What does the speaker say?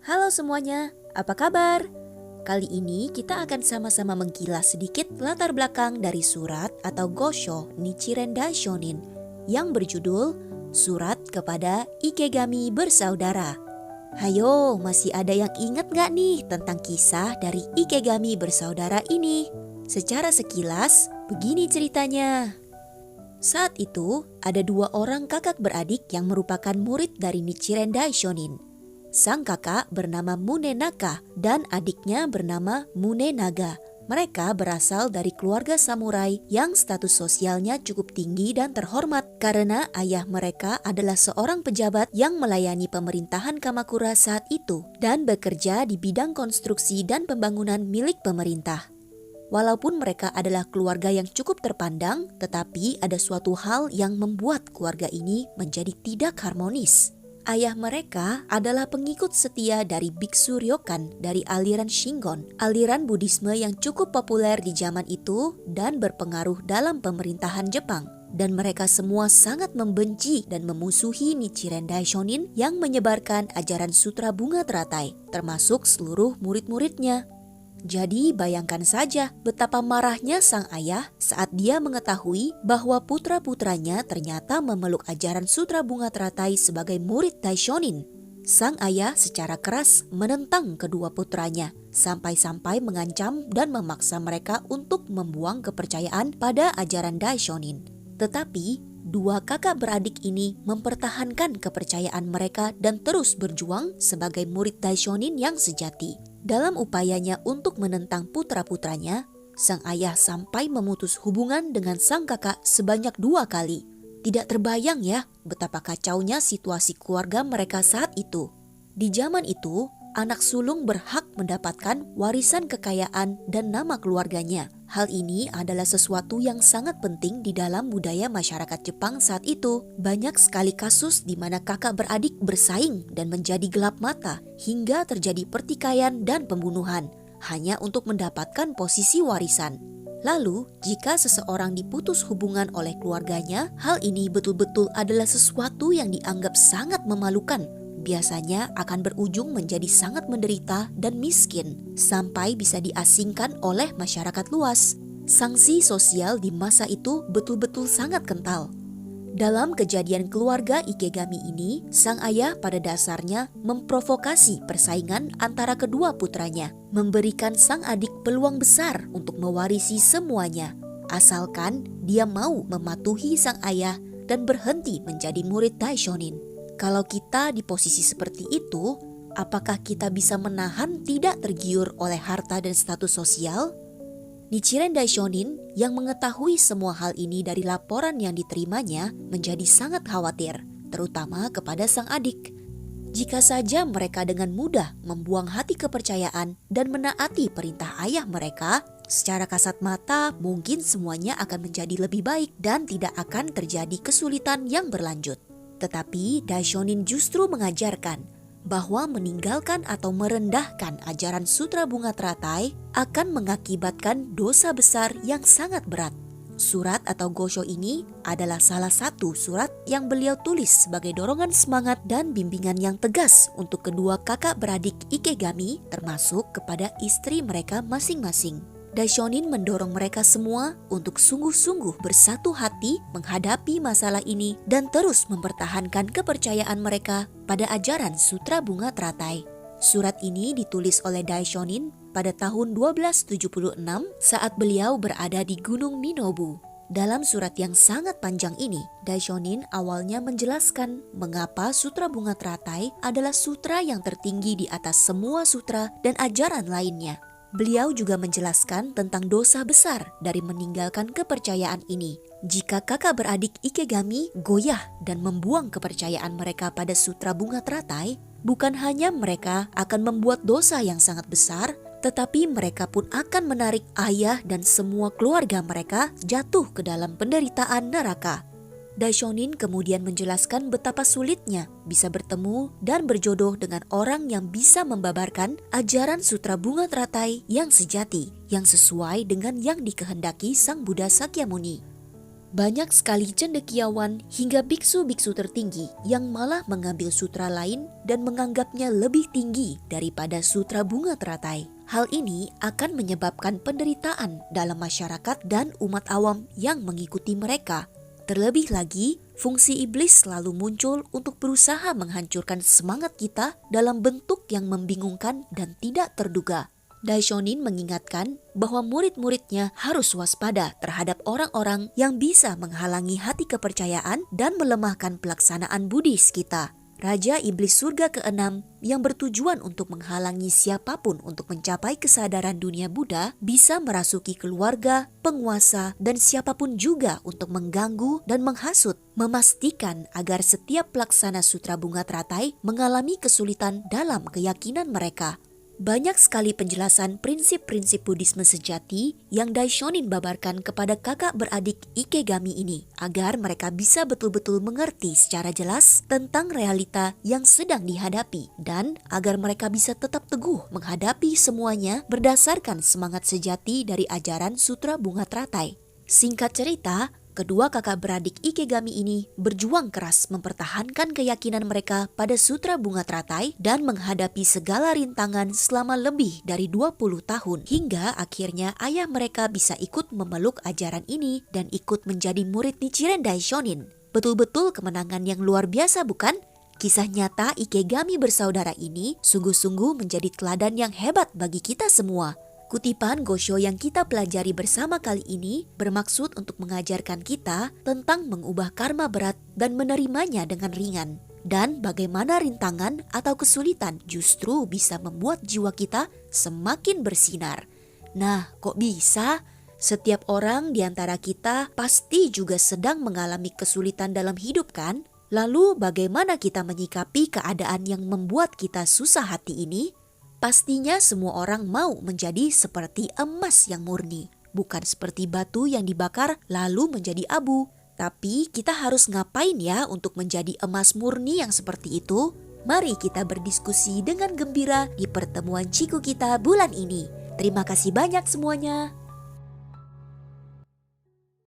Halo semuanya, apa kabar? Kali ini kita akan sama-sama mengkilas sedikit latar belakang dari surat atau Gosho Nichiren Daishonin yang berjudul Surat kepada Ikegami Bersaudara. Hayo, masih ada yang ingat gak nih tentang kisah dari Ikegami Bersaudara ini? Secara sekilas, begini ceritanya. Saat itu, ada dua orang kakak beradik yang merupakan murid dari Nichiren Daishonin. Sang kakak bernama Munenaka dan adiknya bernama Munenaga. Mereka berasal dari keluarga samurai yang status sosialnya cukup tinggi dan terhormat karena ayah mereka adalah seorang pejabat yang melayani pemerintahan Kamakura saat itu dan bekerja di bidang konstruksi dan pembangunan milik pemerintah. Walaupun mereka adalah keluarga yang cukup terpandang, tetapi ada suatu hal yang membuat keluarga ini menjadi tidak harmonis. Ayah mereka adalah pengikut setia dari Biksu Ryokan dari aliran Shingon, aliran Buddhisme yang cukup populer di zaman itu dan berpengaruh dalam pemerintahan Jepang. Dan mereka semua sangat membenci dan memusuhi Nichiren Daishonin yang menyebarkan ajaran sutra bunga teratai, termasuk seluruh murid-muridnya. Jadi bayangkan saja betapa marahnya sang ayah saat dia mengetahui bahwa putra-putranya ternyata memeluk ajaran sutra bunga teratai sebagai murid Daishonin. Sang ayah secara keras menentang kedua putranya sampai-sampai mengancam dan memaksa mereka untuk membuang kepercayaan pada ajaran Daishonin. Tetapi dua kakak beradik ini mempertahankan kepercayaan mereka dan terus berjuang sebagai murid Daishonin yang sejati. Dalam upayanya untuk menentang putra-putranya, sang ayah sampai memutus hubungan dengan sang kakak sebanyak 2 kali. Tidak terbayang ya betapa kacaunya situasi keluarga mereka saat itu. Di zaman itu, anak sulung berhak mendapatkan warisan kekayaan dan nama keluarganya. Hal ini adalah sesuatu yang sangat penting di dalam budaya masyarakat Jepang saat itu. Banyak sekali kasus di mana kakak beradik bersaing dan menjadi gelap mata hingga terjadi pertikaian dan pembunuhan hanya untuk mendapatkan posisi warisan. Lalu, jika seseorang diputus hubungan oleh keluarganya, hal ini betul-betul adalah sesuatu yang dianggap sangat memalukan. Biasanya akan berujung menjadi sangat menderita dan miskin, sampai bisa diasingkan oleh masyarakat luas. Sanksi sosial di masa itu betul-betul sangat kental. Dalam kejadian keluarga Ikegami ini, sang ayah pada dasarnya memprovokasi persaingan antara kedua putranya, memberikan sang adik peluang besar untuk mewarisi semuanya, asalkan dia mau mematuhi sang ayah dan berhenti menjadi murid Daishonin. Kalau kita di posisi seperti itu, apakah kita bisa menahan tidak tergiur oleh harta dan status sosial? Nichiren Daishonin yang mengetahui semua hal ini dari laporan yang diterimanya menjadi sangat khawatir, terutama kepada sang adik. Jika saja mereka dengan mudah membuang hati kepercayaan dan menaati perintah ayah mereka, secara kasat mata mungkin semuanya akan menjadi lebih baik dan tidak akan terjadi kesulitan yang berlanjut. Tetapi Daishonin justru mengajarkan bahwa meninggalkan atau merendahkan ajaran sutra bunga teratai akan mengakibatkan dosa besar yang sangat berat. Surat atau Gosho ini adalah salah satu surat yang beliau tulis sebagai dorongan semangat dan bimbingan yang tegas untuk kedua kakak beradik Ikegami, termasuk kepada istri mereka masing-masing. Daishonin mendorong mereka semua untuk sungguh-sungguh bersatu hati menghadapi masalah ini dan terus mempertahankan kepercayaan mereka pada ajaran sutra bunga teratai. Surat ini ditulis oleh Daishonin pada tahun 1276 saat beliau berada di Gunung Minobu. Dalam surat yang sangat panjang ini, Daishonin awalnya menjelaskan mengapa sutra bunga teratai adalah sutra yang tertinggi di atas semua sutra dan ajaran lainnya. Beliau juga menjelaskan tentang dosa besar dari meninggalkan kepercayaan ini. Jika kakak beradik Ikegami goyah dan membuang kepercayaan mereka pada sutra bunga teratai, bukan hanya mereka akan membuat dosa yang sangat besar, tetapi mereka pun akan menarik ayah dan semua keluarga mereka jatuh ke dalam penderitaan neraka. Daishonin kemudian menjelaskan betapa sulitnya bisa bertemu dan berjodoh dengan orang yang bisa membabarkan ajaran sutra bunga teratai yang sejati, yang sesuai dengan yang dikehendaki Sang Buddha Sakyamuni. Banyak sekali cendekiawan hingga biksu-biksu tertinggi yang malah mengambil sutra lain dan menganggapnya lebih tinggi daripada sutra bunga teratai. Hal ini akan menyebabkan penderitaan dalam masyarakat dan umat awam yang mengikuti mereka. Terlebih lagi, fungsi iblis selalu muncul untuk berusaha menghancurkan semangat kita dalam bentuk yang membingungkan dan tidak terduga. Daishonin mengingatkan bahwa murid-muridnya harus waspada terhadap orang-orang yang bisa menghalangi hati kepercayaan dan melemahkan pelaksanaan Buddhis kita. Raja Iblis Surga ke-6 yang bertujuan untuk menghalangi siapapun untuk mencapai kesadaran dunia Buddha bisa merasuki keluarga, penguasa, dan siapapun juga untuk mengganggu dan menghasut, memastikan agar setiap pelaksana sutra bunga teratai mengalami kesulitan dalam keyakinan mereka. Banyak sekali penjelasan prinsip-prinsip Buddhisme sejati yang Daishonin babarkan kepada kakak beradik Ikegami ini agar mereka bisa betul-betul mengerti secara jelas tentang realita yang sedang dihadapi dan agar mereka bisa tetap teguh menghadapi semuanya berdasarkan semangat sejati dari ajaran Sutra Bunga Teratai. Singkat cerita, kedua kakak beradik Ikegami ini berjuang keras mempertahankan keyakinan mereka pada Sutra Bunga Teratai dan menghadapi segala rintangan selama lebih dari 20 tahun hingga akhirnya ayah mereka bisa ikut memeluk ajaran ini dan ikut menjadi murid Nichiren Daishonin. Betul-betul kemenangan yang luar biasa, bukan? Kisah nyata Ikegami bersaudara ini sungguh-sungguh menjadi teladan yang hebat bagi kita semua. Kutipan Gosho yang kita pelajari bersama kali ini bermaksud untuk mengajarkan kita tentang mengubah karma berat dan menerimanya dengan ringan. Dan bagaimana rintangan atau kesulitan justru bisa membuat jiwa kita semakin bersinar. Nah, kok bisa? Setiap orang di antara kita pasti juga sedang mengalami kesulitan dalam hidup, kan? Lalu bagaimana kita menyikapi keadaan yang membuat kita susah hati ini? Pastinya semua orang mau menjadi seperti emas yang murni, bukan seperti batu yang dibakar lalu menjadi abu. Tapi kita harus ngapain ya untuk menjadi emas murni yang seperti itu? Mari kita berdiskusi dengan gembira di pertemuan Ciku kita bulan ini. Terima kasih banyak semuanya.